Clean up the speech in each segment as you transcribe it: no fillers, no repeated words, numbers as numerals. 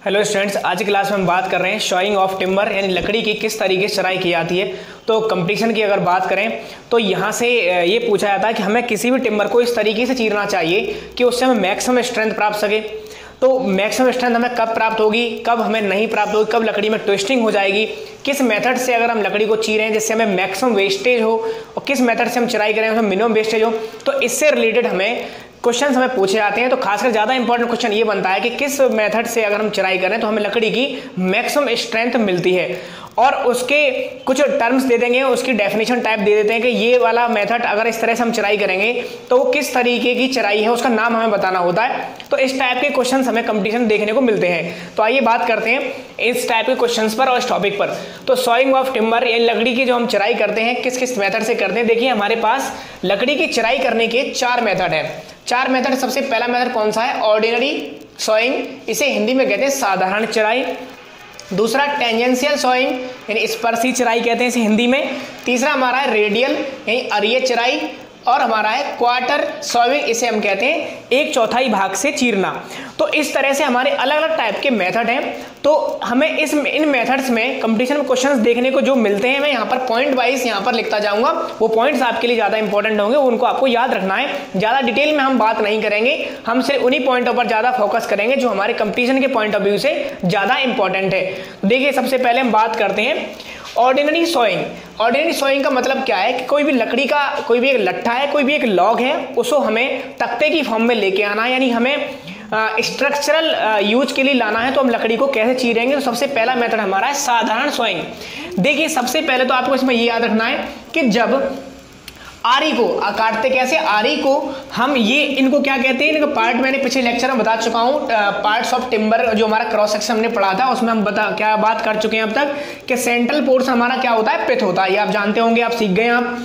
Hello students, आज की class में हम बात कर रहे हैं शॉइंग ऑफ टिम्बर यानी लकड़ी की किस तरीके से चराई की जाती है। तो कंपटीशन की अगर बात करें तो यहाँ से ये पूछा जाता है कि हमें किसी भी टिम्बर को इस तरीके से चीरना चाहिए कि उससे हमें मैक्सिमम स्ट्रेंथ प्राप्त सके। तो मैक्सिमम स्ट्रेंथ हमें कब प्राप्त होगी, कब हमें नहीं प्राप्त होगी, कब लकड़ी में ट्विस्टिंग हो जाएगी, किस मेथड से अगर हम लकड़ी को चीरें जिससे हमें मैक्सिमम वेस्टेज हो और किस मेथड से हम चराई करें उसमें मिनिमम वेस्टेज हो। तो इससे रिलेटेड हमें क्वेश्चन हमें पूछे जाते हैं। तो खासकर ज़्यादा इंपॉर्टेंट क्वेश्चन ये बनता है कि किस मेथड से अगर हम चराई करें तो हमें लकड़ी की मैक्सिमम स्ट्रेंथ मिलती है, और उसके कुछ टर्म्स दे देंगे, उसकी डेफिनेशन टाइप दे देते हैं कि ये वाला मेथड अगर इस तरह से हम चराई करेंगे तो वो किस तरीके की चराई है उसका नाम हमें बताना होता है। तो इस टाइप के क्वेश्चंस हमें कंपटीशन देखने को मिलते हैं। तो आइए बात करते हैं इस टाइप के क्वेश्चंस पर और इस टॉपिक पर। तो सॉइंग ऑफ टिम्बर यानी लकड़ी की जो हम चराई करते हैं किस किस मेथड से करते हैं। देखिए हमारे पास लकड़ी की चराई करने के 4 मेथड है। 4 मेथड। सबसे पहला मेथड कौन सा है? ऑर्डिनरी सॉइंग, इसे हिंदी में कहते हैं साधारण चराई। दूसरा टेंजेंशियल सॉइंग यानी स्पर्शी चराई कहते हैं इसे हिंदी में। तीसरा हमारा है रेडियल यानी अरीय चराई, और हमारा है क्वार्टर सॉइंग, इसे हम कहते हैं 1/4 भाग से चीरना। तो इस तरह से हमारे अलग अलग टाइप के मेथड हैं। तो हमें इन मेथड्स में कंपटीशन में क्वेश्चंस देखने को जो मिलते हैं, मैं यहाँ पर पॉइंट वाइज यहाँ पर लिखता जाऊंगा। वो पॉइंट्स आपके लिए ज़्यादा इंपॉर्टेंट होंगे, उनको आपको याद रखना है। ज़्यादा डिटेल में हम बात नहीं करेंगे, हम सिर्फ उन्हीं पॉइंटों पर ज़्यादा फोकस करेंगे जो हमारे कंपटीशन के पॉइंट ऑफ व्यू से ज़्यादा इंपॉर्टेंट है। देखिए सबसे पहले हम बात करते हैं ऑर्डिनरी सॉइंग। ऑर्डिनरी सॉइंग का मतलब क्या है कि कोई भी लकड़ी का कोई भी एक लट्ठा है, कोई भी एक लॉग है, उसको हमें तख्ते की फॉर्म में लेके आना है, यानी हमें स्ट्रक्चरल यूज के लिए लाना है। तो हम लकड़ी को कैसे चीरेंगे? तो सबसे पहला मेथड हमारा है साधारण सॉइंग। देखिए सबसे पहले तो आपको इसमें ये याद रखना है कि जब आरी को काटते कैसे, आरी को हम इनको क्या कहते हैं, इनका पार्ट मैंने पिछले लेक्चर में बता चुका हूँ। पार्ट्स ऑफ टिम्बर जो हमारा क्रॉस सेक्शन हमने पढ़ा था उसमें हम क्या बात कर चुके हैं अब तक कि सेंट्रल पोर्स हमारा क्या होता है, पिथ होता है। ये आप जानते होंगे, आप सीख गए आप।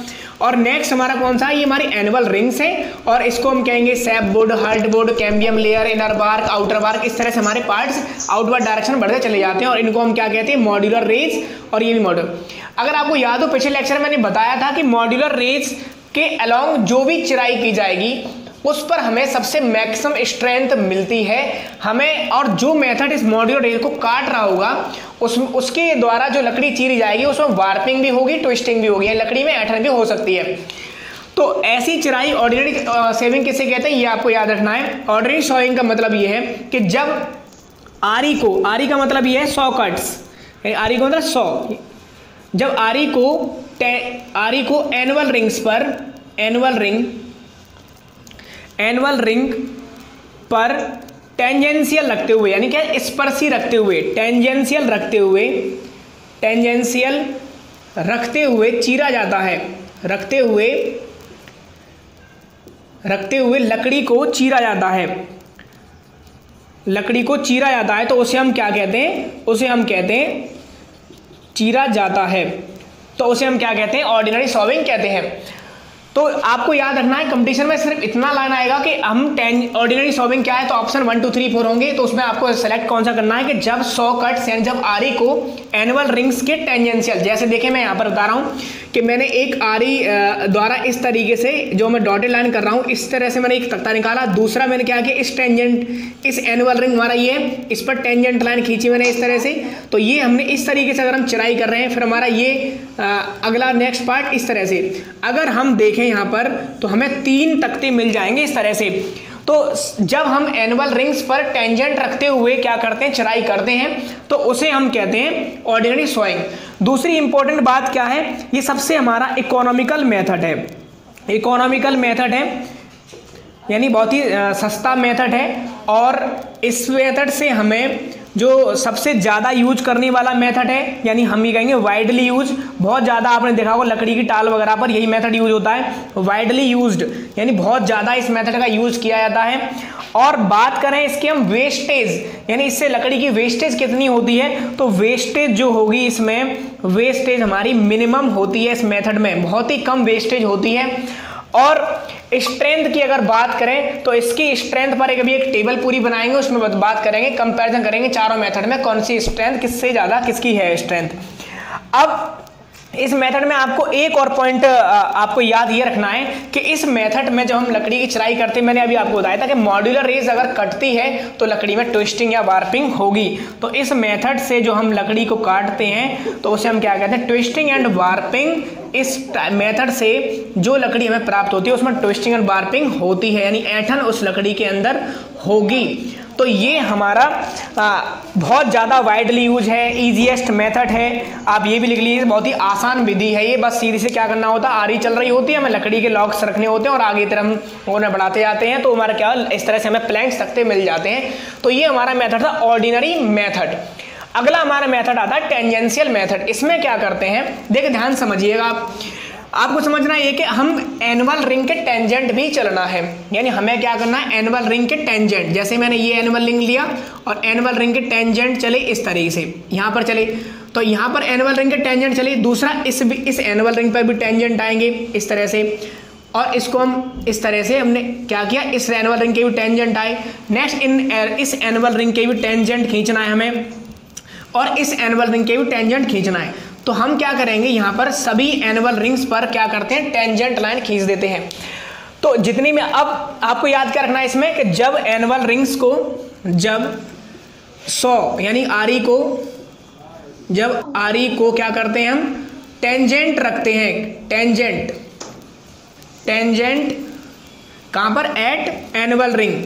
और नेक्स्ट हमारा कौन सा है? ये हमारी एनुअल रिंग्स है, और इसको हम कहेंगे sap board, hard board, cambium layer, inner bark, outer bark. इस तरह से हमारे पार्ट्स आउटवर्ड डायरेक्शन बढ़ते चले जाते हैं, और इनको हम क्या कहते हैं? Modular rays. और ये भी मॉड्यूलर, अगर आपको याद हो पिछले लेक्चर मैंने बताया था कि मॉड्यूलर रेज के अलोंग जो भी चराई की जाएगी उस पर हमें सबसे मैक्सिमम स्ट्रेंथ मिलती है हमें। और जो मेथड इस मॉड्यूलर रेज को काट रहा होगा उसके द्वारा जो लकड़ी चीरी जाएगी उसमें वार्पिंग भी होगी, ट्विस्टिंग भी होगी, लकड़ी में ऐंठन भी हो सकती है। तो ऐसी चराई ऑर्डिनरी सेविंग किसे कहते हैं, ये आपको याद रखना है। ऑर्डिनरी सॉइंग का मतलब ये है कि जब आरी का मतलब ये है 100 कट्स, आरी को मतलब 100। जब आरी को एनुअल रिंग्स पर एनुअल रिंग पर टेंजेंशियल रखते हुए, यानी क्या स्पर्शी रखते हुए, टेंजेंशियल रखते हुए चीरा जाता है। रखते हुए लकड़ी को चीरा जाता है। तो उसे हम क्या कहते हैं? उसे हम कहते हैं चीरा जाता है, तो उसे हम क्या कहते हैं? ऑर्डिनरी सॉइंग कहते हैं। तो आपको याद रखना है कंपटीशन में सिर्फ इतना लाइन आएगा कि हम ऑर्डिनरी सॉइंग क्या है, तो ऑप्शन 1 2 3 4 होंगे। तो उसमें आपको सेलेक्ट कौन सा करना है कि जब 100 कट्स यानी जब आरी को एनुअल रिंग्स के टेंजेंशियल, जैसे देखें मैं यहाँ पर बता रहा हूँ कि मैंने एक आरी द्वारा इस तरीके से जो मैं डॉटेड लाइन कर रहा हूँ इस तरह से मैंने एक तख्ता निकाला। दूसरा मैंने क्या किया, इस एनुअल रिंग हमारा ये है, इस पर टेंजेंट लाइन खींची मैंने इस तरह से। तो ये हमने इस तरीके से अगर हम चराई कर रहे हैं, फिर हमारा ये अगला नेक्स्ट पार्ट इस तरह से अगर हम देखें यहाँ पर तो हमें 3 तख्ते मिल जाएंगे इस तरह से। तो जब हम एनुअल रिंग्स पर टेंजेंट रखते हुए क्या करते हैं, चराई करते हैं, तो उसे हम कहते हैं ऑर्डिनरी सॉइंग। दूसरी इंपॉर्टेंट बात क्या है, ये सबसे हमारा इकोनॉमिकल मेथड है, यानी बहुत ही सस्ता मेथड है। और इस मेथड से हमें जो सबसे ज़्यादा यूज करने वाला मेथड है, यानी हम ये कहेंगे वाइडली यूज। बहुत ज़्यादा आपने देखा होगा लकड़ी की टाल वगैरह पर यही मेथड यूज होता है, वाइडली यूज्ड, यानी बहुत ज़्यादा इस मेथड का यूज किया जाता है। और बात करें इसके हम वेस्टेज, यानी इससे लकड़ी की वेस्टेज कितनी होती है, तो वेस्टेज जो होगी इसमें, वेस्टेज हमारी मिनिमम होती है इस मेथड में, बहुत ही कम वेस्टेज होती है। और स्ट्रेंथ की अगर बात करें तो इसकी स्ट्रेंथ पर अभी एक टेबल पूरी बनाएंगे, उसमें बात करेंगे, कंपैरिजन करेंगे चारों मेथड में कौन सी स्ट्रेंथ किससे ज़्यादा किसकी है स्ट्रेंथ। अब इस मेथड में आपको एक और पॉइंट आपको याद ये रखना है कि इस मेथड में जब हम लकड़ी की चराई करते हैं, मैंने अभी आपको बताया था कि मॉड्यूलर रेज अगर कटती है तो लकड़ी में ट्विस्टिंग या वार्पिंग होगी। तो इस मेथड से जो हम लकड़ी को काटते हैं तो उसे हम क्या कहते हैं, ट्विस्टिंग एंड वार्पिंग। इस मेथड से जो लकड़ी हमें प्राप्त होती है उसमें ट्विस्टिंग एंड वार्पिंग होती है, यानी ऐंठन उस लकड़ी के अंदर होगी। तो ये हमारा बहुत ज़्यादा वाइडली यूज है, ईजीएस्ट मेथड है, आप ये भी लिख लीजिए, बहुत ही आसान विधि है ये। बस सीधी से क्या करना होता है, आरी चल रही होती है, हमें लकड़ी के लॉक्स रखने होते हैं और आगे की तरफ हम उन्हें बढ़ाते जाते हैं तो हमारा क्या इस तरह से हमें प्लैंक्स तख्ते मिल जाते हैं। तो ये हमारा मेथड था ऑर्डिनरी मेथड। अगला हमारा मेथड आता है टेंजेंशियल मेथड। इसमें क्या करते हैं, देखिए ध्यान समझिएगा आप, आपको समझना है कि हम एनुअल रिंग के टेंजेंट भी चलना है, यानी हमें क्या करना है, एनुअल रिंग के टेंजेंट, जैसे मैंने ये एनुअल रिंग लिया और एनुअल रिंग के टेंजेंट चले इस तरीके से, यहाँ पर चले तो यहाँ पर एनुअल रिंग के टेंजेंट चले, दूसरा इस एनुअल रिंग पर भी टेंजेंट आएंगे इस तरह से, और इसको हम इस तरह से हमने क्या किया, इस एनुअल रिंग के भी टेंजेंट आए। नेक्स्ट इस एनुअल रिंग के भी टेंजेंट खींचना है हमें और इस एनुअल रिंग के भी टेंजेंट खींचना है। तो हम क्या करेंगे, यहाँ पर सभी एनुअल रिंग्स पर क्या करते हैं, टेंजेंट लाइन खींच देते हैं। तो जितनी में अब आपको याद क्या रखना है इसमें कि जब एनुअल रिंग्स को, जब 100 यानी आरी को, जब आरी को क्या करते हैं हम, टेंजेंट रखते हैं, टेंजेंट कहाँ पर, at annual ring.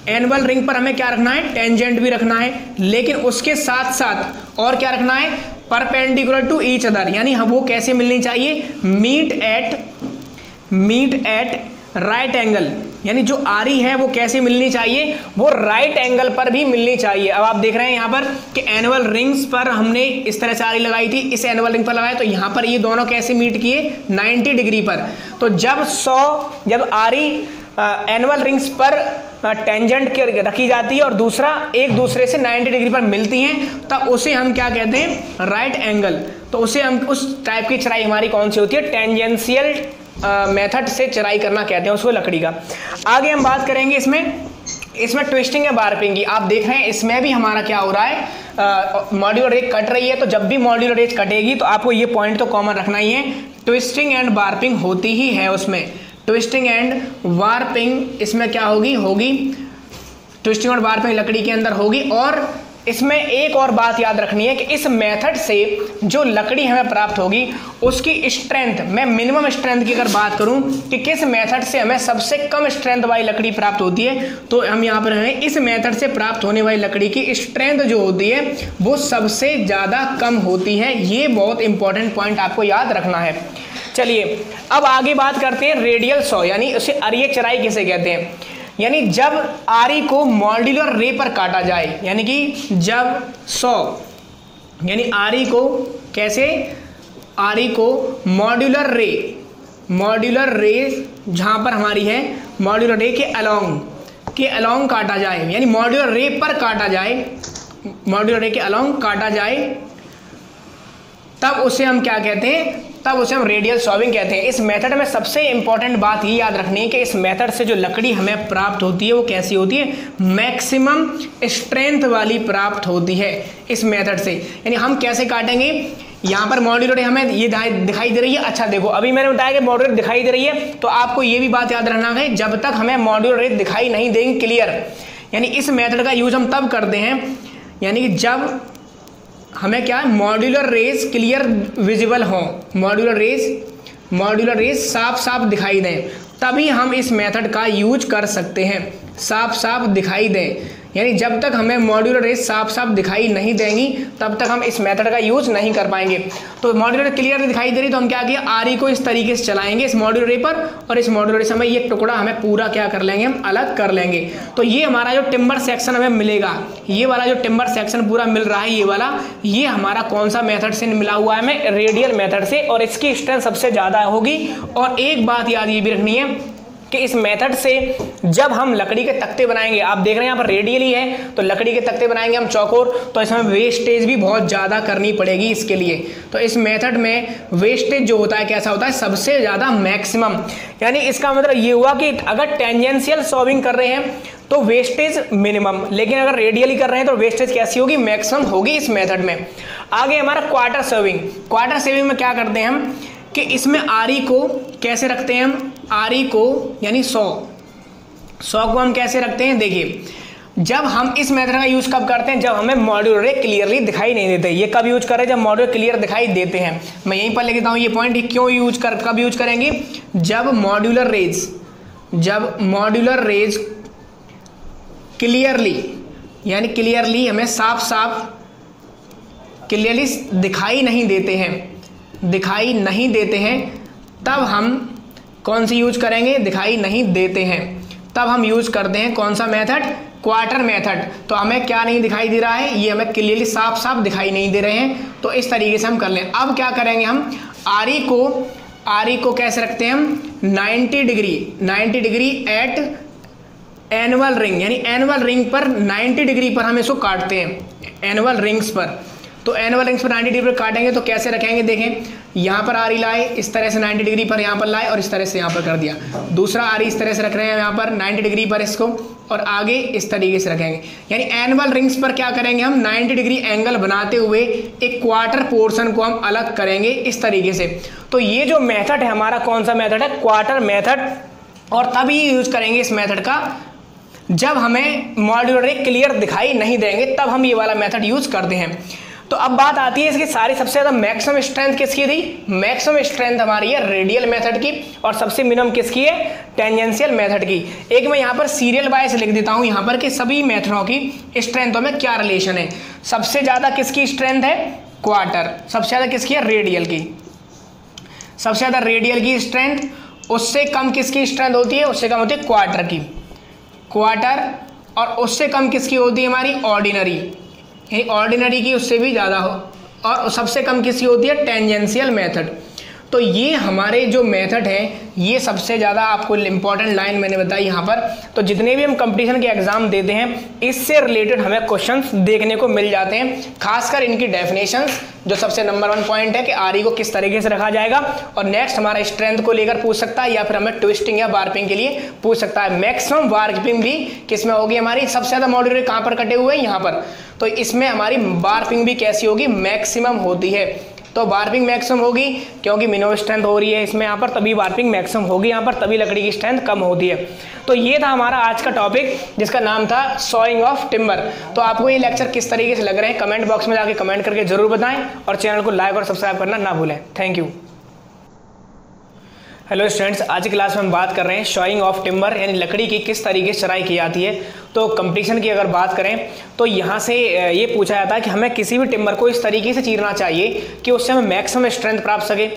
Annual ring पर हमें क्या रखना है, टेंजेंट भी रखना है, लेकिन उसके साथ साथ और क्या रखना है, परपेंडिकुलर टू ईच अदर, यानी वो कैसे मिलनी चाहिए, मीट एट राइट एंगल, यानी जो आरी है वो कैसे मिलनी चाहिए, वो राइट एंगल पर भी मिलनी चाहिए। अब आप देख रहे हैं यहाँ पर कि एनुअल रिंग्स पर हमने इस तरह से आरी लगाई थी, इस एनुअल रिंग पर लगाए तो यहाँ पर ये दोनों कैसे मीट किए, 90 डिग्री पर। तो जब आरी एनुअल रिंग्स पर टेंजेंट रखी जाती है और दूसरा एक दूसरे से 90 डिग्री पर मिलती हैं, तब उसे हम क्या कहते हैं, राइट एंगल। तो उसे हम, उस टाइप की चराई हमारी कौन सी होती है, टेंजेंशियल मेथड से चराई करना कहते हैं उसको लकड़ी का। आगे हम बात करेंगे इसमें ट्विस्टिंग या वार्पिंग की। आप देख रहे हैं इसमें भी हमारा क्या हो रहा है, मॉड्यूलर रेज कट रही है, तो जब भी मॉड्यूलर रेज कटेगी तो आपको ये पॉइंट तो कॉमन रखना ही है, ट्विस्टिंग एंड वार्पिंग होती ही है उसमें। ट्विस्टिंग एंड वार्पिंग इसमें क्या होगी ट्विस्टिंग और वार्पिंग लकड़ी के अंदर होगी। और इसमें एक और बात याद रखनी है कि इस मेथड से जो लकड़ी हमें प्राप्त होगी उसकी स्ट्रेंथ, मैं मिनिमम स्ट्रेंथ की अगर बात करूं कि किस मेथड से हमें सबसे कम स्ट्रेंथ वाली लकड़ी प्राप्त होती है, तो हम यहाँ पर हमें इस मेथड से प्राप्त होने वाली लकड़ी की स्ट्रेंथ जो होती है वो सबसे ज़्यादा कम होती है। ये बहुत इंपॉर्टेंट पॉइंट आपको याद रखना है। चलिए अब आगे बात करते हैं रेडियल सॉ, यानी उसे अरिय चराई किसे कहते हैं, यानी जब आरी को मॉड्यूलर रे पर काटा जाए, यानी कि जब 100 यानी आरी को कैसे, आरी को मॉड्यूलर रे जहाँ पर हमारी है मॉड्यूलर रे के अलोंग काटा जाए, यानी मॉड्यूलर रे पर काटा जाए, मॉड्यूलर रे के अलोंग काटा जाए, तब उसे हम क्या कहते हैं, तब उसे हम रेडियल सॉविंग कहते हैं। इस मेथड में सबसे इंपॉर्टेंट बात ये याद रखनी है कि इस मेथड से जो लकड़ी हमें प्राप्त होती है वो कैसी होती है, मैक्सिमम स्ट्रेंथ वाली प्राप्त होती है इस मेथड से। यानी हम कैसे काटेंगे, यहाँ पर मॉड्यूलर हमें ये दिखाई दे रही है, अच्छा देखो अभी मैंने बताया कि मॉड्यूलर दिखाई दे रही है, तो आपको ये भी बात याद रखना है जब तक हमें मॉड्यूलर दिखाई नहीं देंगे क्लियर, यानी इस मेथड का यूज हम तब करते हैं, यानी कि जब हमें क्या है, मॉड्यूलर रेज क्लियर विजिबल हो, मॉड्यूलर रेज साफ साफ दिखाई दें, तभी हम इस मेथड का यूज कर सकते हैं। साफ साफ दिखाई दें, यानी जब तक हमें मॉड्यूलर रेज साफ साफ दिखाई नहीं देंगी तब तक हम इस मेथड का यूज नहीं कर पाएंगे। तो मॉड्यूलर क्लियर दिखाई दे रही तो हम क्या किया, आरी को इस तरीके से चलाएंगे इस मॉड्यूलर रे पर, और इस मॉड्यूलर रे से हमें ये टुकड़ा हमें पूरा क्या कर लेंगे, हम अलग कर लेंगे। तो ये हमारा जो टिम्बर सेक्शन हमें मिलेगा, ये वाला जो टिम्बर सेक्शन पूरा मिल रहा है, ये वाला, ये हमारा कौन सा मेथड से मिला हुआ है, हमें रेडियल मेथड से, और इसकी स्ट्रेंथ सबसे ज़्यादा होगी। और एक बात याद ये भी रखनी है कि इस मेथड से जब हम लकड़ी के तख्ते बनाएंगे, आप देख रहे हैं यहाँ पर रेडियली है, तो लकड़ी के तख्ते बनाएंगे हम चौकोर, तो इसमें वेस्टेज भी बहुत ज़्यादा करनी पड़ेगी इसके लिए। तो इस मेथड में वेस्टेज जो होता है कैसा होता है, सबसे ज़्यादा मैक्सिमम। यानी इसका मतलब ये हुआ कि अगर टेंजेंशियल सॉविंग कर रहे हैं तो वेस्टेज मिनिमम, लेकिन अगर रेडियली कर रहे हैं तो वेस्टेज कैसी होगी, मैक्सिमम होगी इस मेथड में। आगे हमारा क्वार्टर सर्विंग। क्वार्टर सर्विंग में क्या करते हैं हम कि इसमें आरी को कैसे रखते हैं हम, आरी को यानी 100 को हम कैसे रखते हैं, देखिए जब हम इस मेथड का यूज कब करते हैं, जब हमें मॉड्यूलर रे क्लियरली दिखाई नहीं देते। ये कब यूज करें, जब मॉड्यूलर क्लियर दिखाई देते हैं। मैं यहीं पर लिख देता हूं ये पॉइंट, क्यों कब यूज करेंगे, जब मॉड्यूलर रेज क्लियरली यानी क्लियरली हमें साफ क्लियरली दिखाई नहीं देते हैं, तब हम कौन सी यूज करेंगे, दिखाई नहीं देते हैं तब हम यूज करते हैं कौन सा मेथड, क्वार्टर मेथड। तो हमें क्या नहीं दिखाई दे रहा है, ये हमें क्लियरली साफ दिखाई नहीं दे रहे हैं, तो इस तरीके से हम कर लें। अब क्या करेंगे हम, आरी को कैसे रखते हैं हम, 90 डिग्री एट एनुअल रिंग, यानी एनुअल रिंग पर 90 डिग्री पर हम इसको काटते हैं, एनुअल रिंग्स पर। तो एनुअल रिंग्स पर 90 डिग्री पर काटेंगे तो कैसे रखेंगे, देखें यहाँ पर आरी लाए, इस तरह से 90 डिग्री पर यहाँ पर लाए और इस तरह से यहाँ पर कर दिया। दूसरा आरी इस तरह से रख रहे हैं यहाँ पर 90 डिग्री पर इसको, और आगे इस तरीके से रखेंगे। यानी एनुअल रिंग्स पर क्या करेंगे हम, 90 डिग्री एंगल बनाते हुए एक क्वार्टर पोर्शन को हम अलग करेंगे इस तरीके से। तो ये जो मेथड है हमारा, कौन सा मेथड है, क्वार्टर मेथड। और तभी यूज करेंगे इस मेथड का जब हमें मॉड्यूलर रे क्लियर दिखाई नहीं देंगे, तब हम ये वाला मेथड यूज करते हैं। तो अब बात आती है इसकी सारी सबसे ज्यादा मैक्सिमम स्ट्रेंथ किसकी थी, मैक्सिमम स्ट्रेंथ हमारी है रेडियल मेथड की, और सबसे मिनिमम किसकी है, टेंजेंशियल मेथड की। एक मैं यहाँ पर सीरियल वाइज लिख देता हूँ यहाँ पर कि सभी मेथडों की स्ट्रेंथों में क्या रिलेशन है। सबसे ज्यादा किसकी स्ट्रेंथ है, क्वार्टर। सबसे ज्यादा किसकी है, रेडियल की। सबसे ज्यादा रेडियल की स्ट्रेंथ, उससे कम किसकी स्ट्रेंथ होती है, उससे कम होती है क्वार्टर की, क्वार्टर। और उससे कम किसकी होती है हमारी, ऑर्डिनरी, ऑर्डिनरी की उससे भी ज़्यादा हो। और सबसे कम किसकी होती है, टेंजेंशियल मेथड। तो ये हमारे जो मेथड हैं, ये सबसे ज़्यादा आपको इंपॉर्टेंट लाइन मैंने बताई यहाँ पर। तो जितने भी हम कंपटीशन के एग्जाम देते हैं, इससे रिलेटेड हमें क्वेश्चंस देखने को मिल जाते हैं, खासकर इनकी डेफिनेशंस, जो सबसे नंबर 1 पॉइंट है कि आरी को किस तरीके से रखा जाएगा। और नेक्स्ट हमारा स्ट्रेंथ को लेकर पूछ सकता है, या फिर हमें ट्विस्टिंग या वार्पिंग के लिए पूछ सकता है। मैक्सिमम वार्पिंग भी किस में होगी हमारी, सबसे ज़्यादा मॉड्यूलर कहाँ पर कटे हुए हैं, यहाँ पर। तो इसमें हमारी वार्पिंग भी कैसी होगी, मैक्सिमम होती है। तो वार्पिंग मैक्सिमम होगी क्योंकि मिनिमम स्ट्रेंथ हो रही है इसमें यहाँ पर, तभी वार्पिंग मैक्सिमम होगी यहाँ पर, तभी लकड़ी की स्ट्रेंथ कम होती है। तो ये था हमारा आज का टॉपिक, जिसका नाम था सॉइंग ऑफ टिम्बर। तो आपको ये लेक्चर किस तरीके से लग रहे हैं, कमेंट बॉक्स में जाके कमेंट करके जरूर बताएं, और चैनल को लाइक और सब्सक्राइब करना ना भूलें। Thank you. हेलो स्टूडेंट्स, आज की क्लास में हम बात कर रहे हैं शॉइंग ऑफ टिम्बर, यानी लकड़ी की किस तरीके से चराई की जाती है। तो कंपटीशन की अगर बात करें तो यहाँ से ये पूछा जाता है कि हमें किसी भी टिम्बर को इस तरीके से चीरना चाहिए कि उससे हमें मैक्सिमम स्ट्रेंथ प्राप्त सके।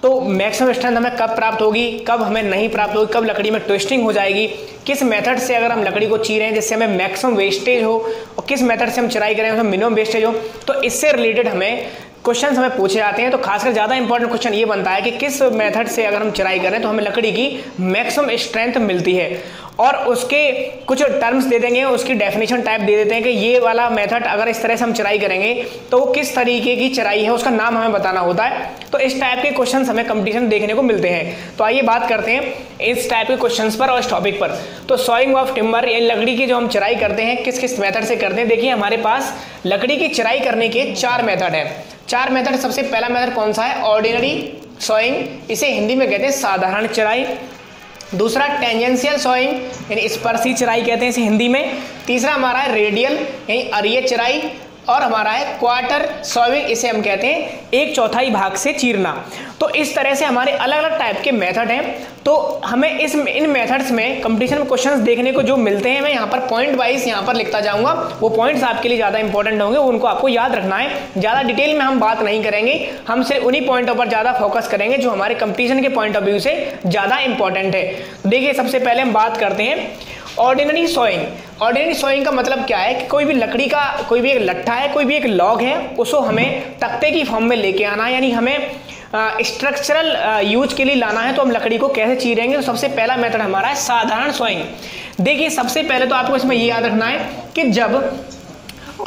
तो मैक्सिमम स्ट्रेंथ हमें कब प्राप्त होगी, कब हमें नहीं प्राप्त होगी, कब लकड़ी में ट्विस्टिंग हो जाएगी, किस मेथड से अगर हम लकड़ी को चीरें जिससे हमें मैक्सिमम वेस्टेज हो, और किस मेथड से हम चराई करें उसमें मिनिमम वेस्टेज हो। तो इससे रिलेटेड हमें क्वेश्चन हमें पूछे जाते हैं। तो खासकर ज़्यादा इंपॉर्टेंट क्वेश्चन ये बनता है कि किस मेथड से अगर हम चराई करें तो हमें लकड़ी की मैक्सिमम स्ट्रेंथ मिलती है, और उसके कुछ टर्म्स दे देंगे, उसकी डेफिनेशन टाइप दे देते हैं कि ये वाला मेथड अगर इस तरह से हम चराई करेंगे तो वो किस तरीके की चराई है, उसका नाम हमें बताना होता है। तो इस टाइप के क्वेश्चन हमें कंपटीशन देखने को मिलते हैं। तो आइए बात करते हैं इस टाइप के क्वेश्चन पर और इस टॉपिक पर। तो सॉइंग ऑफ टिम्बर, ये लकड़ी की जो हम चराई करते हैं किस किस मेथड से करते हैं। देखिए हमारे पास लकड़ी की चराई करने के 4 मेथड है। 4 मेथड। सबसे पहला मेथड कौन सा है, ऑर्डिनरी सॉइंग, इसे हिंदी में कहते हैं साधारण चराई। दूसरा टेंजेंशियल सॉइंग, यानी स्पर्शी चराई कहते हैं इसे हिंदी में। तीसरा हमारा है रेडियल, यानी अरीय चराई। और हमारा है क्वार्टर सॉइंग, इसे हम कहते हैं 1/4 भाग से चीरना। तो इस तरह से हमारे अलग अलग टाइप के मेथड हैं। तो हमें इन मेथड्स में कंपटीशन में क्वेश्चंस देखने को जो मिलते हैं, मैं यहाँ पर पॉइंट वाइज यहाँ पर लिखता जाऊंगा। वो पॉइंट्स आपके लिए ज़्यादा इंपॉर्टेंट होंगे, उनको आपको याद रखना है। ज़्यादा डिटेल में हम बात नहीं करेंगे, हम सिर्फ उन्हीं पॉइंटों पर ज़्यादा फोकस करेंगे जो हमारे कंपटीशन के पॉइंट ऑफ व्यू से ज़्यादा इंपॉर्टेंट है। देखिए सबसे पहले हम बात करते हैं ऑर्डिनरी सॉइंग। ऑर्डिनरी सॉइंग का मतलब क्या है कि कोई भी लकड़ी का कोई भी एक लट्ठा है, कोई भी एक लॉग है, उसको हमें तख्ते की फॉर्म में लेके आना है, यानी हमें स्ट्रक्चरल यूज के लिए लाना है। तो हम लकड़ी को कैसे चीरेंगे, तो सबसे पहला मेथड हमारा है साधारण सॉइंग। देखिए सबसे पहले तो आपको इसमें ये याद रखना है कि जब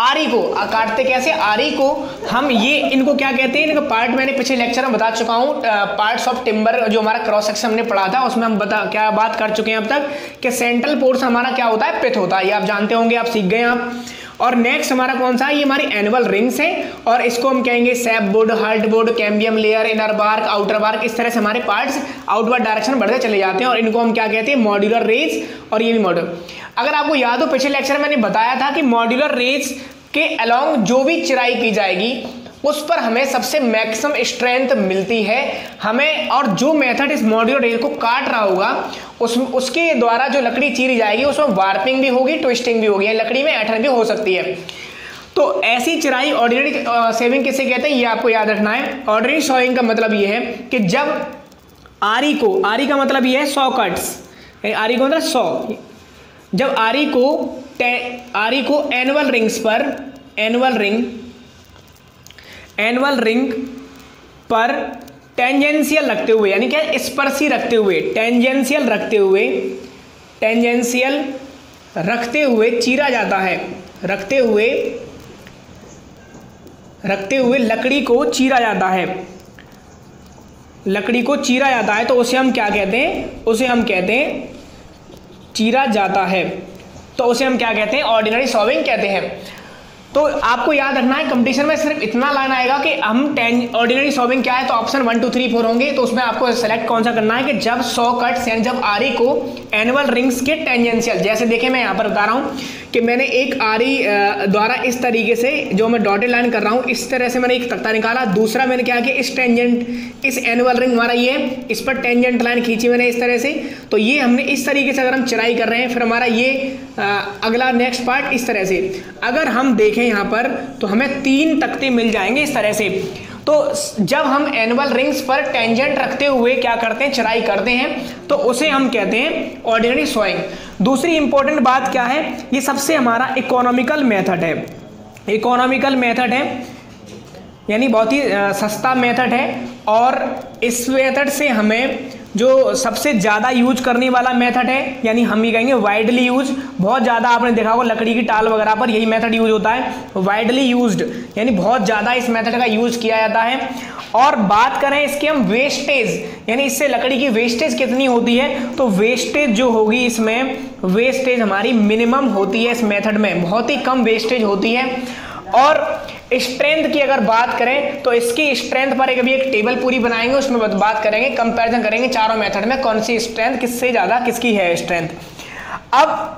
आरी को काटते कैसे, आरी को हम ये इनको क्या कहते हैं, इनका पार्ट मैंने पिछले लेक्चर में बता चुका हूँ, पार्ट्स ऑफ टिम्बर जो हमारा क्रॉस सेक्शन हमने पढ़ा था उसमें हम क्या बात कर चुके हैं अब तक कि सेंट्रल पोर्शन हमारा क्या होता है, पिथ होता है, ये आप जानते होंगे, आप सीख गए आप। और नेक्स्ट हमारा कौन सा है, ये हमारी एनुअल रिंग्स है और इसको हम कहेंगे sap board, heart board, cambium layer, inner bark, outer bark, इस तरह से हमारे पार्ट्स आउटवर्ड डायरेक्शन बढ़ते चले जाते हैं और इनको हम क्या कहते हैं, मॉड्यूलर रेज। और ये भी मॉड्यूलर, अगर आपको याद हो पिछले लेक्चर में मैंने बताया था कि मॉड्यूलर रेज के अलोंग जो भी चिराई की जाएगी उस पर हमें सबसे मैक्सिमम स्ट्रेंथ मिलती है हमें, और जो मेथड इस मॉड्यूलर रेज को काट रहा होगा उसके द्वारा जो लकड़ी चीरी जाएगी उसमें वार्पिंग भी होगी, ट्विस्टिंग भी होगी, लकड़ी में ऐंठन भी हो सकती है। तो ऐसी चिराई ऑर्डिनरी सेविंग किसे कहते हैं, ये आपको याद रखना है। ऑर्डिनरी सॉइंग का मतलब ये है कि जब आरी का मतलब ये है 100 कट्स, आरी को मतलब 100, जब आरी को एनुअल रिंग्स पर एनुअल रिंग पर टेंजेंशियल रखते हुए, यानी क्या स्पर्शी रखते हुए, टेंजेंशियल रखते हुए चीरा जाता है, रखते हुए लकड़ी को चीरा जाता है, तो उसे हम क्या कहते हैं, उसे हम कहते हैं चीरा जाता है, तो उसे हम क्या कहते हैं, ऑर्डिनरी सॉविंग कहते हैं। तो आपको याद रखना है कंपटीशन में सिर्फ इतना लाइन आएगा कि हम ऑर्डिनरी सॉविंग क्या है, तो ऑप्शन 1 2 3 4 होंगे, तो उसमें आपको सेलेक्ट कौन सा करना है कि जब 100 कट्स यानी जब आरी को एनुअल रिंग्स के टेंजेंशियल, जैसे देखें मैं यहाँ पर बता रहा हूँ कि मैंने एक आरी द्वारा इस तरीके से जो मैं डॉटेड लाइन कर रहा हूँ इस तरह से मैंने एक तख्ता निकाला, दूसरा मैंने क्या किया, इस टेंजेंट, इस एनुअल रिंग हमारा ये है, इस पर टेंजेंट लाइन खींची मैंने इस तरह से, तो ये हमने इस तरीके से अगर हम चिराई कर रहे हैं, फिर हमारा ये अगला नेक्स्ट पार्ट इस तरह से अगर हम देखें यहाँ पर तो हमें 3 तख्ते मिल जाएंगे इस तरह से। तो जब हम एनुअल रिंग्स पर टेंजेंट रखते हुए क्या करते हैं, चिराई करते हैं, तो उसे हम कहते हैं ऑर्डिनरी सॉइंग। दूसरी इंपॉर्टेंट बात क्या है, ये सबसे हमारा इकोनॉमिकल मेथड है, यानी बहुत ही सस्ता मेथड है, और इस मेथड से हमें जो सबसे ज़्यादा यूज करने वाला मेथड है, यानी हम ये कहेंगे वाइडली यूज, बहुत ज़्यादा आपने देखा होगा लकड़ी की टाल वगैरह पर यही मेथड यूज होता है, वाइडली यूज्ड, यानी बहुत ज़्यादा इस मेथड का यूज किया जाता है। और बात करें इसकी हम वेस्टेज, यानी इससे लकड़ी की वेस्टेज कितनी होती है, तो वेस्टेज जो होगी इसमें, वेस्टेज हमारी मिनिमम होती है इस मेथड में, बहुत ही कम वेस्टेज होती है। और स्ट्रेंथ की अगर बात करें तो इसकी स्ट्रेंथ पर अभी एक टेबल पूरी बनाएंगे, उसमें बात करेंगे, कंपैरिजन करेंगे चारों मेथड में कौन सी स्ट्रेंथ किससे ज़्यादा किसकी है स्ट्रेंथ। अब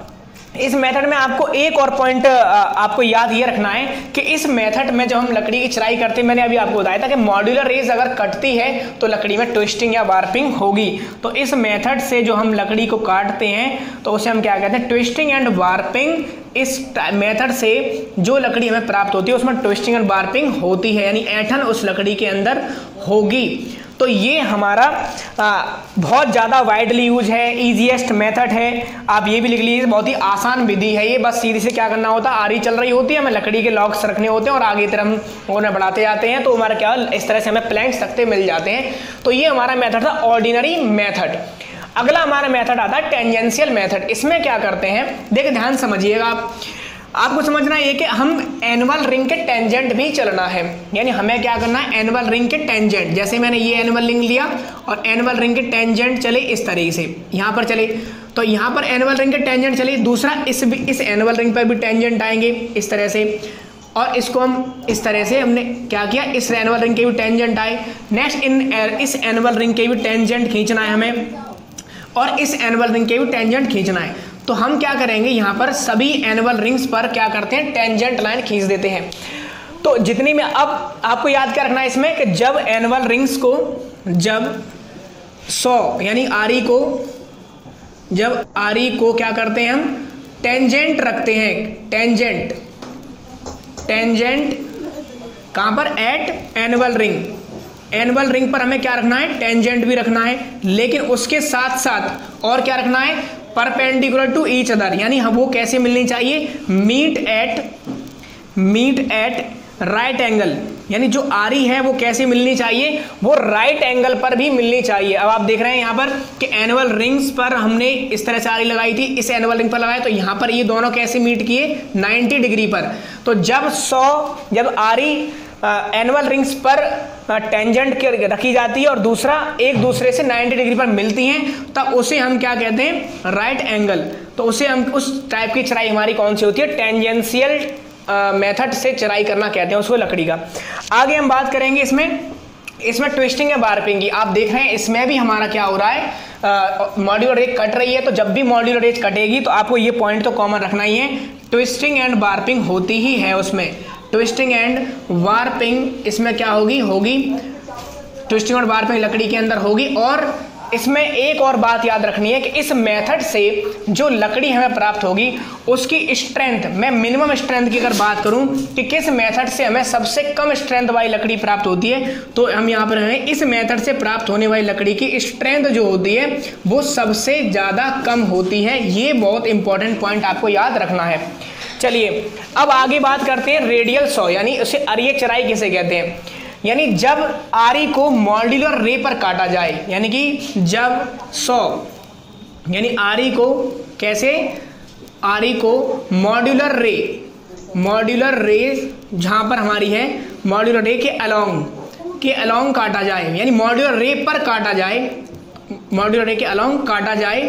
इस मेथड में आपको एक और पॉइंट आपको याद ये रखना है कि इस मेथड में जब हम लकड़ी की चिराई करते हैं, मैंने अभी आपको बताया था कि मॉड्यूलर रेज अगर कटती है तो लकड़ी में ट्विस्टिंग या वार्पिंग होगी। तो इस मेथड से जो हम लकड़ी को काटते हैं तो उसे हम क्या कहते हैं, ट्विस्टिंग एंड वार्पिंग। इस मेथड से जो लकड़ी हमें प्राप्त होती है उसमें ट्विस्टिंग एंड वार्पिंग होती है, यानी ऐंठन उस लकड़ी के अंदर होगी। तो ये हमारा बहुत ज़्यादा वाइडली यूज है, ईजीएस्ट मेथड है, आप ये भी लिख लीजिए, बहुत ही आसान विधि है ये। बस सीधी से क्या करना होता है, आरी चल रही होती है, हमें लकड़ी के लॉक्स रखने होते हैं और आगे तरफ हम उन्हें बढ़ाते जाते हैं, तो हमारा क्या इस तरह से हमें प्लैंक्स तख्ते मिल जाते हैं। तो ये हमारा मेथड था ऑर्डिनरी मेथड। अगला हमारा मेथड आता है टेंजेंशियल मेथड। इसमें क्या करते हैं, देखिए ध्यान समझिएगा आपको समझना है कि हम एनुअल रिंग के टेंजेंट भी चलना है, यानी हमें क्या करना है, एनुअल रिंग के टेंजेंट, जैसे मैंने ये एनुअल रिंग लिया और एनुअल रिंग के टेंजेंट चले इस तरीके से, यहाँ पर चले, तो यहाँ पर एनुअल रिंग के टेंजेंट चले, दूसरा इस एनुअल रिंग पर भी टेंजेंट आएंगे इस तरह से, और इसको हम इस तरह से हमने क्या किया, इस एनुअल रिंग के भी टेंजेंट आए, नेक्स्ट इस एनुअल रिंग के भी टेंजेंट खींचना है हमें, और इस एनुअल रिंग के भी टेंजेंट खींचना है। तो हम क्या करेंगे, यहाँ पर सभी एनुअल रिंग्स पर क्या करते हैं, टेंजेंट लाइन खींच देते हैं। तो जितनी में अब आपको याद क्या रखना है इसमें कि जब एनुअल रिंग्स को, जब 100 यानी जब आरी को क्या करते हैं हम, टेंजेंट रखते हैं, टेंजेंट कहाँ पर, at annual ring, annual ring पर हमें क्या रखना है, टेंजेंट भी रखना है, लेकिन उसके साथ साथ और क्या रखना है, परपेंडिकुलर टू ईच अदर, यानी हम वो कैसे मिलनी चाहिए, मीट एट राइट एंगल, यानी जो आरी है वो कैसे मिलनी चाहिए, वो राइट एंगल पर भी मिलनी चाहिए। अब आप देख रहे हैं यहाँ पर कि एनुअल रिंग्स पर हमने इस तरह से आरी लगाई थी, इस एनुअल रिंग पर लगाए, तो यहाँ पर ये दोनों कैसे मीट किए, 90 डिग्री पर। तो जब आरी एनुअल रिंग्स पर टेंजेंट के रखी जाती है और दूसरा एक दूसरे से 90 डिग्री पर मिलती हैं, तब उसे हम क्या कहते हैं, राइट एंगल। तो उसे हम उस टाइप की चराई हमारी कौन सी होती है, टेंजेंशियल मेथड से चराई करना कहते हैं उसको लकड़ी का। आगे हम बात करेंगे इसमें ट्विस्टिंग या वार्पिंग की। आप देख रहे हैं इसमें भी हमारा क्या हो रहा है, मॉड्यूलर रेज कट रही है, तो जब भी मॉड्यूलर रेज कटेगी तो आपको ये पॉइंट तो कॉमन रखना ही है, ट्विस्टिंग एंड वार्पिंग होती ही है उसमें। ट्विस्टिंग एंड वार्पिंग इसमें क्या होगी ट्विस्टिंग और वार्पिंग लकड़ी के अंदर होगी। और इसमें एक और बात याद रखनी है कि इस मेथड से जो लकड़ी हमें प्राप्त होगी उसकी स्ट्रेंथ, मैं मिनिमम स्ट्रेंथ की अगर बात करूं कि किस मेथड से हमें सबसे कम स्ट्रेंथ वाली लकड़ी प्राप्त होती है, तो हम यहाँ पर हमें इस मेथड से प्राप्त होने वाली लकड़ी की स्ट्रेंथ जो होती है वो सबसे ज़्यादा कम होती है। ये बहुत इंपॉर्टेंट पॉइंट आपको याद रखना है। चलिए अब आगे बात करते हैं रेडियल सॉ, यानी उसे अरिय चराई किसे कहते हैं। यानी जब आरी को मॉड्यूलर रे पर काटा जाए, यानी कि जब यानी आरी को कैसे, आरी को मॉड्यूलर रे जहां पर हमारी है मॉड्यूलर रे के अलोंग काटा जाए, यानी मॉड्यूलर रे पर काटा जाए, मॉड्यूलर रे के अलोंग काटा जाए,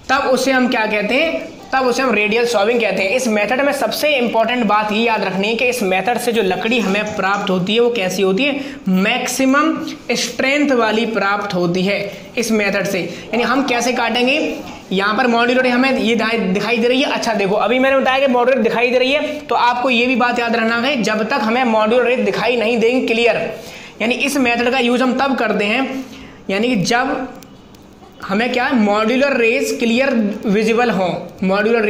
तब उसे हम क्या कहते हैं, तब उसे हम रेडियल सॉविंग कहते हैं। इस मेथड में सबसे इंपॉर्टेंट बात ये याद रखनी है कि इस मेथड से जो लकड़ी हमें प्राप्त होती है वो कैसी होती है, मैक्सिमम स्ट्रेंथ वाली प्राप्त होती है इस मेथड से। यानी हम कैसे काटेंगे, यहाँ पर मॉड्यूलर हमें ये दिखाई दे रही है। अच्छा देखो, अभी मैंने बताया कि मॉड्यूलर दिखाई दे रही है, तो आपको ये भी बात याद रखना है जब तक हमें मॉड्यूलर दिखाई नहीं देंगे क्लियर, यानी इस मेथड का यूज हम तब करते हैं, यानी कि जब हमें क्या है, मॉड्यूलर रेज क्लियर विजिबल हो, मॉड्यूलर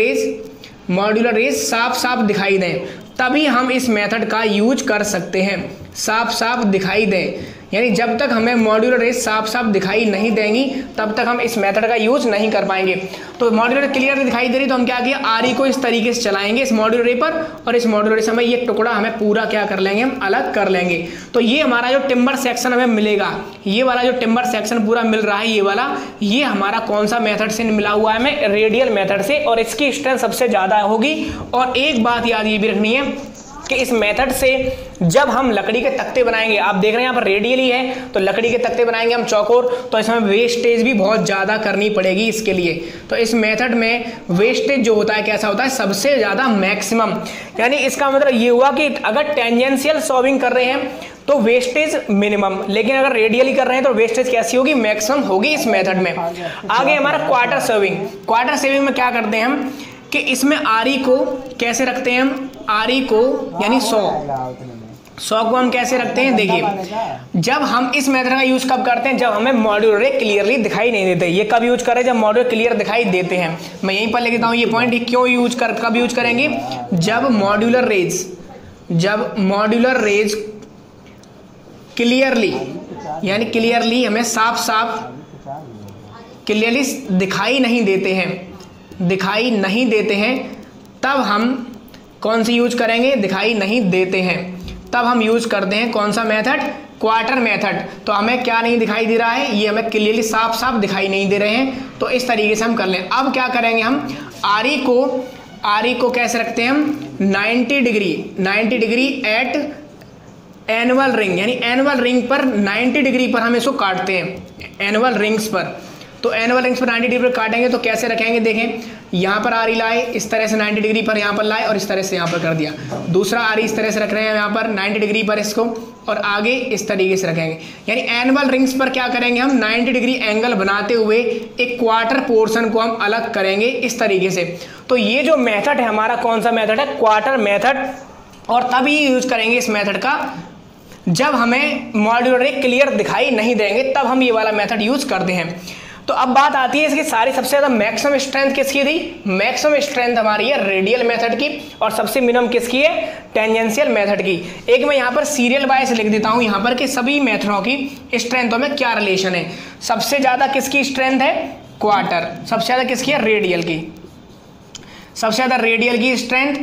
रेज साफ साफ दिखाई दें, तभी हम इस मेथड का यूज कर सकते हैं। साफ साफ दिखाई दें, यानी जब तक हमें मॉड्यूलर रेज साफ साफ दिखाई नहीं देंगी तब तक हम इस मेथड का यूज नहीं कर पाएंगे। तो मॉड्यूलर क्लियर दिखाई दे रही तो हम क्या किया, आरी को इस तरीके से चलाएंगे इस मॉड्यूलर रे पर, और इस मॉड्यूलर से हमें ये टुकड़ा हमें पूरा क्या कर लेंगे, हम अलग कर लेंगे। तो ये हमारा जो टिम्बर सेक्शन हमें मिलेगा, ये वाला जो टिम्बर सेक्शन पूरा मिल रहा है, ये वाला, ये हमारा कौन सा मेथड से मिला हुआ है, हमें रेडियल मेथड से, और इसकी स्ट्रेंथ सबसे ज़्यादा होगी। और एक बात याद ये भी रखनी है कि इस मेथड से जब हम लकड़ी के तख्ते बनाएंगे, आप देख रहे हैं यहाँ पर रेडियल ही है, तो लकड़ी के तख्ते बनाएंगे हम चौकोर, तो इसमें वेस्टेज भी बहुत ज़्यादा करनी पड़ेगी इसके लिए। तो इस मेथड में वेस्टेज जो होता है कैसा होता है, सबसे ज़्यादा मैक्सिमम। यानी इसका मतलब ये हुआ कि अगर टेंजेंशियल सॉविंग कर रहे हैं तो वेस्टेज मिनिमम, लेकिन अगर रेडियली कर रहे हैं तो वेस्टेज कैसी होगी, मैक्सिमम होगी इस मेथड में। आगे हमारा क्वार्टर सेविंग में क्या करते हैं हम कि इसमें आरी को कैसे रखते हैं हम, आरी को यानी सौ को हम कैसे रखते हैं, देखिए जब हम इस मेथड का यूज कब करते हैं, जब हमें मॉड्यूलर रे क्लियरली दिखाई नहीं देते। ये कब यूज करें, जब मॉड्यूलर क्लियर दिखाई देते हैं। मैं यहीं पर लिख देता हूं ये पॉइंट, क्यों कब यूज करेंगे, जब मॉड्यूलर रेज क्लियरली, यानी क्लियरली हमें साफ साफ क्लियरली दिखाई नहीं देते हैं, तब हम कौन सी यूज करेंगे, दिखाई नहीं देते हैं तब हम यूज करते हैं कौन सा मेथड, क्वार्टर मेथड। तो हमें क्या नहीं दिखाई दे रहा है, ये हमें क्लियरली साफ साफ दिखाई नहीं दे रहे हैं, तो इस तरीके से हम कर लें। अब क्या करेंगे, हम आरी को कैसे रखते हैं हम, 90 डिग्री एट एनुअल रिंग, यानी एनुअल रिंग पर 90 डिग्री पर हम इसको काटते हैं, एनुअल रिंग्स पर। तो एनुअल रिंग्स पर 90 डिग्री पर काटेंगे तो कैसे रखेंगे, देखें यहाँ पर आरी लाए इस तरह से 90 डिग्री पर यहाँ पर लाए और इस तरह से यहाँ पर कर दिया, दूसरा आरी इस तरह से रख रहे हैं यहाँ पर 90 डिग्री पर इसको, और आगे इस तरीके से रखेंगे। यानी एनुअल रिंग्स पर क्या करेंगे, हम 90 डिग्री एंगल बनाते हुए एक क्वार्टर पोर्शन को हम अलग करेंगे इस तरीके से। तो ये जो मेथड है हमारा, कौन सा मेथड है, क्वार्टर मेथड। और तभी यूज करेंगे इस मेथड का जब हमें मॉड्यूलर रे क्लियर दिखाई नहीं देंगे, तब हम ये वाला मेथड यूज करते हैं। तो अब बात आती है इसकी सारी सबसे ज़्यादा मैक्सिमम स्ट्रेंथ किसकी थी, मैक्सिमम स्ट्रेंथ हमारी है रेडियल मेथड की, और सबसे मिनिमम किसकी है, टेंजेंशियल मेथड की। एक मैं यहाँ पर सीरियल वाइज लिख देता हूँ यहाँ पर कि सभी मेथडों की स्ट्रेंथों में क्या रिलेशन है। सबसे ज़्यादा किसकी स्ट्रेंथ है, क्वार्टर। सबसे ज़्यादा किसकी है, रेडियल की, सबसे ज़्यादा रेडियल की स्ट्रेंथ।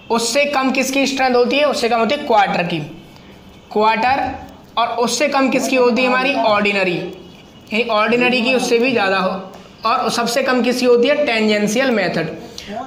उससे कम किसकी स्ट्रेंथ होती है? उससे कम होती है क्वार्टर की, क्वार्टर। और उससे कम किसकी होती है? हमारी ऑर्डिनरी, यानी ऑर्डिनरी की उससे भी ज़्यादा हो। और सबसे कम किसकी होती है? Tangential method.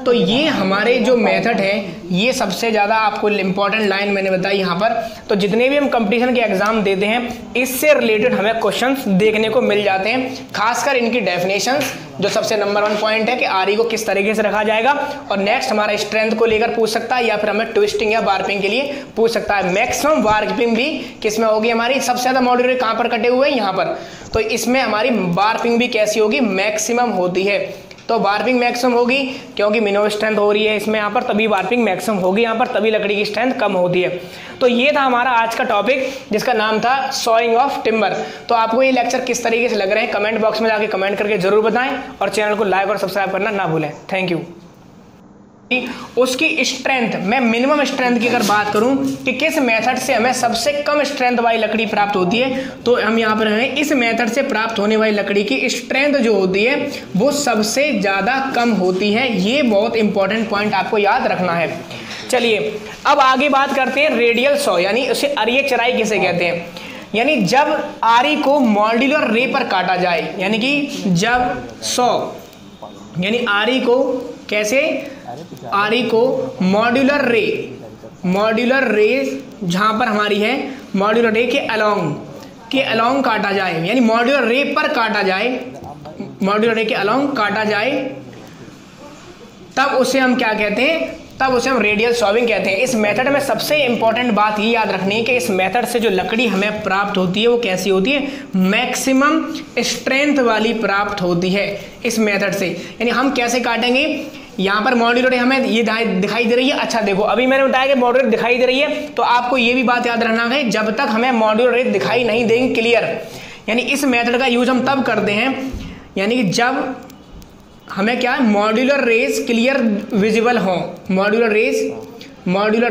तो ये हमारे जो मेथड है ये सबसे ज़्यादा आपको इंपॉर्टेंट लाइन मैंने बताई यहाँ पर। तो जितने भी हम कंपटीशन के एग्जाम देते हैं इससे रिलेटेड हमें क्वेश्चंस देखने को मिल जाते हैं, खासकर इनकी डेफिनेशंस जो सबसे नंबर 1 पॉइंट है कि आरई को किस तरीके से रखा जाएगा। और नेक्स्ट हमारा स्ट्रेंथ को लेकर पूछ सकता है या फिर हमें ट्विस्टिंग या वार्पिंग के लिए पूछ सकता है। मैक्सिमम वार्पिंग भी किसमें होगी हमारी? सबसे ज़्यादा मॉड्यूलर कहाँ पर कटे हुए हैं? यहाँ पर। तो इसमें हमारी वार्पिंग भी कैसी होगी? मैक्सिमम होती है। तो वार्पिंग मैक्सिमम होगी क्योंकि मिनिमम स्ट्रेंथ हो रही है इसमें यहाँ पर, तभी वार्पिंग मैक्सिमम होगी यहाँ पर, तभी लकड़ी की स्ट्रेंथ कम होती है। तो ये था हमारा आज का टॉपिक जिसका नाम था सॉइंग ऑफ टिम्बर। तो आपको ये लेक्चर किस तरीके से लग रहे हैं कमेंट बॉक्स में जाके कमेंट करके जरूर बताएं और चैनल को लाइक और सब्सक्राइब करना ना भूलें। Thank you. उसकी स्ट्रेंथ, मैं मिनिमम स्ट्रेंथ की अगर बात करूं कि किस मेथड से हमें सबसे कम स्ट्रेंथ वाली लकड़ी प्राप्त होती है, तो हम यहाँ पर हैं इस मेथड से प्राप्त होने वाली लकड़ी की स्ट्रेंथ जो होती है वो सबसे ज़्यादा कम होती है। ये बहुत इंपॉर्टेंट पॉइंट आपको याद रखना है। चलिए अब आगे बात करते हैं रेडियल सॉ, यानी उसे अरिय चराई किसे कहते हैं। यानी जब आरी को मॉड्यूलर रे पर काटा जाए, यानी कि जब सॉ यानी आरी को कैसे, आरी को मॉड्यूलर रे जहां पर हमारी है मॉड्यूलर रे के अलोंग काटा जाए, यानी मॉड्यूलर रे पर काटा जाए, मॉड्यूलर रे के अलोंग काटा जाए, तब उसे हम क्या कहते हैं? तब उसे हम रेडियल सॉविंग कहते हैं। इस मेथड में सबसे इंपॉर्टेंट बात ये याद रखनी है कि इस मेथड से जो लकड़ी हमें प्राप्त होती है वो कैसी होती है? मैक्सिमम स्ट्रेंथ वाली प्राप्त होती है इस मेथड से। यानी हम कैसे काटेंगे? यहाँ पर मॉड्यूलर हमें ये दिखाई दे रही है। अच्छा देखो, अभी मैंने बताया कि मॉड्यूलर दिखाई दे रही है, तो आपको ये भी बात याद रखना है जब तक हमें मॉड्यूलर दिखाई नहीं देंगे क्लियर, यानी इस मेथड का यूज हम तब करते हैं यानी कि जब हमें क्या है? मॉड्यूलर रेस क्लियर विजिबल हो, मॉड्यूलर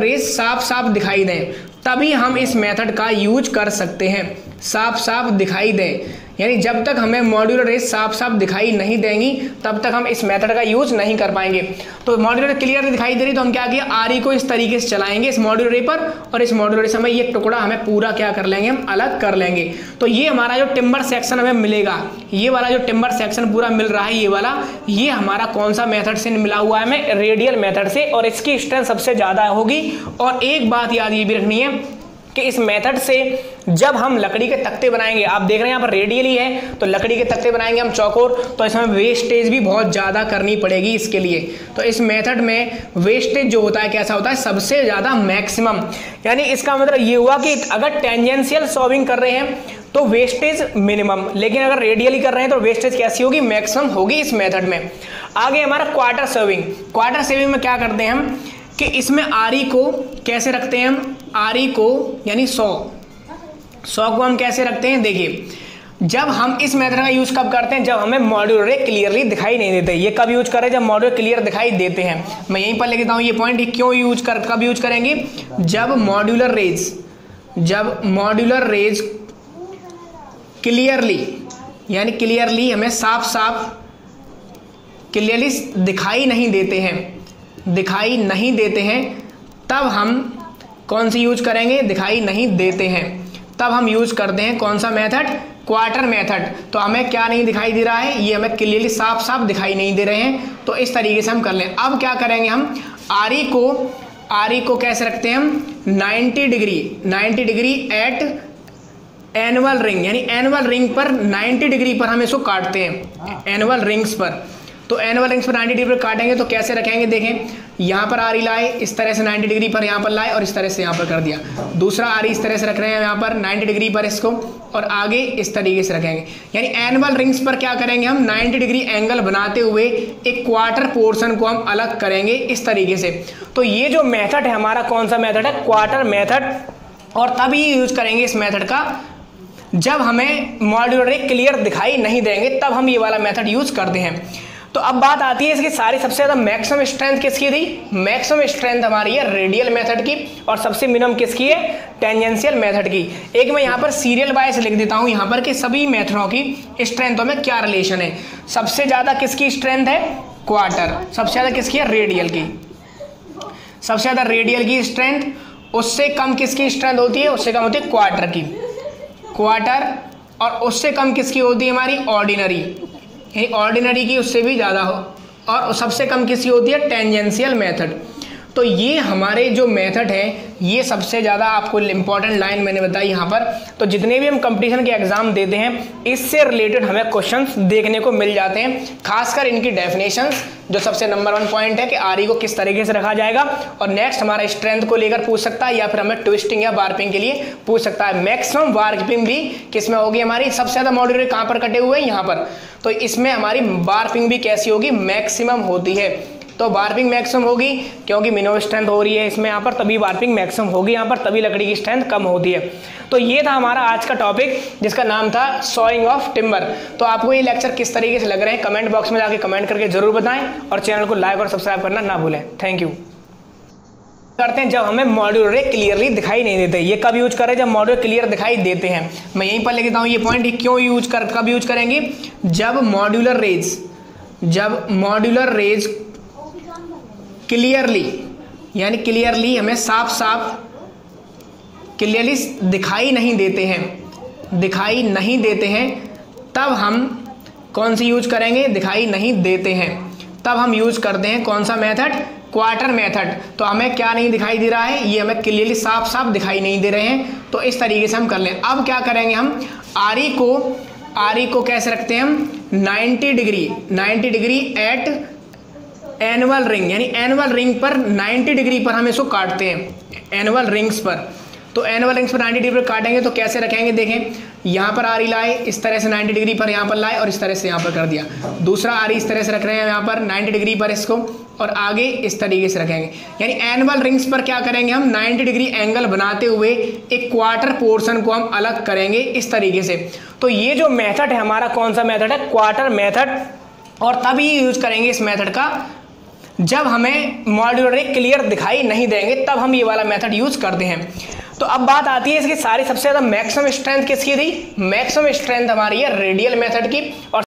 रेस साफ साफ दिखाई दें, तभी हम इस मेथड का यूज कर सकते हैं। साफ साफ दिखाई दें, यानी जब तक हमें मॉड्यूलर रेस साफ साफ दिखाई नहीं देंगी तब तक हम इस मेथड का यूज नहीं कर पाएंगे। तो मॉड्यूलर क्लियर दिखाई दे रही तो हम क्या किया? आरी को इस तरीके से चलाएंगे इस मॉड्यूलर रे पर, और इस मॉड्यूलर से हमें ये टुकड़ा हमें पूरा क्या कर लेंगे? हम अलग कर लेंगे। तो ये हमारा जो टिम्बर सेक्शन हमें मिलेगा, ये वाला जो टिम्बर सेक्शन पूरा मिल रहा है ये वाला, ये हमारा कौन सा मेथड से मिला हुआ है? हमें रेडियल मेथड से, और इसकी स्ट्रेंथ सबसे ज़्यादा होगी। और एक बात याद ये भी रखनी है कि इस मेथड से जब हम लकड़ी के तख्ते बनाएंगे, आप देख रहे हैं यहाँ पर रेडियल ही है, तो लकड़ी के तख्ते बनाएंगे हम चौकोर, तो इसमें वेस्टेज भी बहुत ज़्यादा करनी पड़ेगी इसके लिए। तो इस मेथड में वेस्टेज जो होता है कैसा होता है? सबसे ज़्यादा मैक्सिमम। यानी इसका मतलब ये हुआ कि अगर टेंजेंशियल सॉविंग कर रहे हैं तो वेस्टेज मिनिमम, लेकिन अगर रेडियली कर रहे हैं तो वेस्टेज कैसी होगी? मैक्सिमम होगी इस मेथड में। आगे हमारा क्वार्टर सेविंग। क्वार्टर सेविंग में क्या करते हैं हम कि इसमें आरी को कैसे रखते हैं हम? आरी को यानी सॉ को हम कैसे रखते हैं? देखिए, जब हम इस मेथड का यूज कब करते हैं? जब हमें मॉड्यूलर रे क्लियरली दिखाई नहीं देते। ये कब यूज करें? जब मॉड्यूलर क्लियर दिखाई देते हैं। मैं यहीं पर लिख देता हूं ये पॉइंट, क्यों कब यूज करेंगे? जब मॉड्यूलर रेज क्लियरली, यानी क्लियरली हमें साफ साफ क्लियरली दिखाई नहीं देते हैं, तब हम कौन सी यूज करेंगे? दिखाई नहीं देते हैं तब हम यूज करते हैं कौन सा मेथड? Quarter method. तो हमें क्या नहीं दिखाई दे रहा है? ये हमें क्लियरली साफ साफ दिखाई नहीं दे रहे हैं, तो इस तरीके से हम कर लें। अब क्या करेंगे हम? आरी को कैसे रखते हैं हम? 90 डिग्री एट एनुअल रिंग, यानी एनुअल रिंग पर 90 डिग्री पर हम इसको काटते हैं, एनुअल रिंग्स पर। तो एनुअल रिंग्स पर 90 डिग्री पर काटेंगे तो कैसे रखेंगे? देखें, यहाँ पर आरी लाए, इस तरह से 90 डिग्री पर यहाँ पर लाए और इस तरह से यहाँ पर कर दिया। दूसरा आरी इस तरह से रख रहे हैं यहाँ पर 90 डिग्री पर इसको, और आगे इस तरीके से रखेंगे। यानी एनुअल रिंग्स पर क्या करेंगे हम? 90 डिग्री एंगल बनाते हुए एक क्वार्टर पोर्शन को हम अलग करेंगे इस तरीके से। तो ये जो मेथड है हमारा, कौन सा मेथड है? Quarter method. और तभी यूज करेंगे इस मेथड का जब हमें मॉड्यूलर क्लियर दिखाई नहीं देंगे, तब हम ये वाला मेथड यूज करते हैं। तो अब बात आती है इसकी सारी सबसे ज़्यादा मैक्सिमम स्ट्रेंथ किसकी थी? मैक्सिमम स्ट्रेंथ हमारी है रेडियल मेथड की, और सबसे मिनिमम किसकी है? टेंजेंशियल मेथड की। एक मैं यहाँ पर सीरियल वाइज लिख देता हूँ यहाँ पर कि सभी मेथडों की स्ट्रेंथों में क्या रिलेशन है। सबसे ज़्यादा किसकी स्ट्रेंथ है? क्वार्टर। सबसे ज़्यादा किसकी है? रेडियल की। सबसे ज़्यादा रेडियल की स्ट्रेंथ, उससे कम किसकी स्ट्रेंथ होती है, उससे कम होती है क्वार्टर की, क्वार्टर, और उससे कम किसकी होती है हमारी ऑर्डिनरी, ये ऑर्डिनरी की उससे भी ज़्यादा हो, और सबसे कम किसकी होती है टेंजेंशियल मेथड। तो ये हमारे जो मेथड है ये सबसे ज़्यादा आपको इंपॉर्टेंट लाइन मैंने बताई यहाँ पर। तो जितने भी हम कंपटीशन के एग्जाम देते हैं इससे रिलेटेड हमें क्वेश्चंस देखने को मिल जाते हैं, खासकर इनकी डेफिनेशंस जो सबसे नंबर 1 पॉइंट है कि आरई को किस तरीके से रखा जाएगा, और नेक्स्ट हमारा स्ट्रेंथ को लेकर पूछ सकता है या फिर हमें ट्विस्टिंग या वार्पिंग के लिए पूछ सकता है। मैक्सिमम वार्पिंग भी किस में होगी हमारी, सबसे ज़्यादा मॉड्यूलर कहाँ पर कटे हुए हैं, यहाँ पर, तो इसमें हमारी वार्पिंग भी कैसी होगी, मैक्सिमम होती है। तो वार्पिंग मैक्सिमम होगी क्योंकि मिनिमम स्ट्रेंथ हो रही है इसमें यहाँ पर, तभी वार्पिंग मैक्सिमम होगी यहाँ पर, तभी लकड़ी की स्ट्रेंथ कम होती है। तो ये था हमारा आज का टॉपिक जिसका नाम था सॉइंग ऑफ टिम्बर। तो आपको ये लेक्चर किस तरीके से लग रहे हैं कमेंट बॉक्स में जाके कमेंट करके जरूर बताएं, और चैनल को लाइक और सब्सक्राइब करना ना भूलें। Thank you. करते हैं जब हमें मॉड्यूलर क्लियरली दिखाई नहीं देते, ये कब यूज करें, जब मॉड्यूलर क्लियर दिखाई देते हैं। मैं यहीं पर लिखता हूँ ये पॉइंट, क्यों कब यूज करेंगे, जब मॉड्यूलर रेज क्लियरली, यानी क्लियरली हमें साफ साफ क्लियरली दिखाई नहीं देते हैं, तब हम कौन सी यूज करेंगे, दिखाई नहीं देते हैं तब हम यूज करते हैं कौन सा मेथड, क्वार्टर मेथड। तो हमें क्या नहीं दिखाई दे रहा है, ये हमें क्लियरली साफ साफ दिखाई नहीं दे रहे हैं, तो इस तरीके से हम कर लें। अब क्या करेंगे हम, आरई को कैसे रखते हैं हम, 90 डिग्री एट एनुअल रिंग, यानी एनुअल रिंग पर 90 डिग्री पर हम इसको काटते हैं, एनुअल रिंग्स पर। तो एनुअल रिंग्स पर 90 डिग्री पर काटेंगे तो कैसे रखेंगे, देखें यहाँ पर आरी लाए, इस तरह से 90 डिग्री पर यहाँ पर लाए और इस तरह से यहाँ पर कर दिया। दूसरा आरी इस तरह से रख रहे हैं यहाँ पर 90 डिग्री पर इसको, और आगे इस तरीके से रखेंगे। यानी एनुअल रिंग्स पर क्या करेंगे हम, 90 डिग्री एंगल बनाते हुए एक क्वार्टर पोर्शन को हम अलग करेंगे इस तरीके से। तो ये जो मेथड है हमारा, कौन सा मेथड है, क्वार्टर मेथड। और तभी यूज करेंगे इस मेथड का जब हमें मॉड्यूलर क्लियर दिखाई नहीं देंगे, तब हम ये वाला मेथड यूज करते हैं। तो अब बात आती है इसकी सारी सबसे ज़्यादा मैक्सिमम स्ट्रेंथ किसकी थी, मैक्सिमम स्ट्रेंथ हमारी है रेडियल मेथड की, और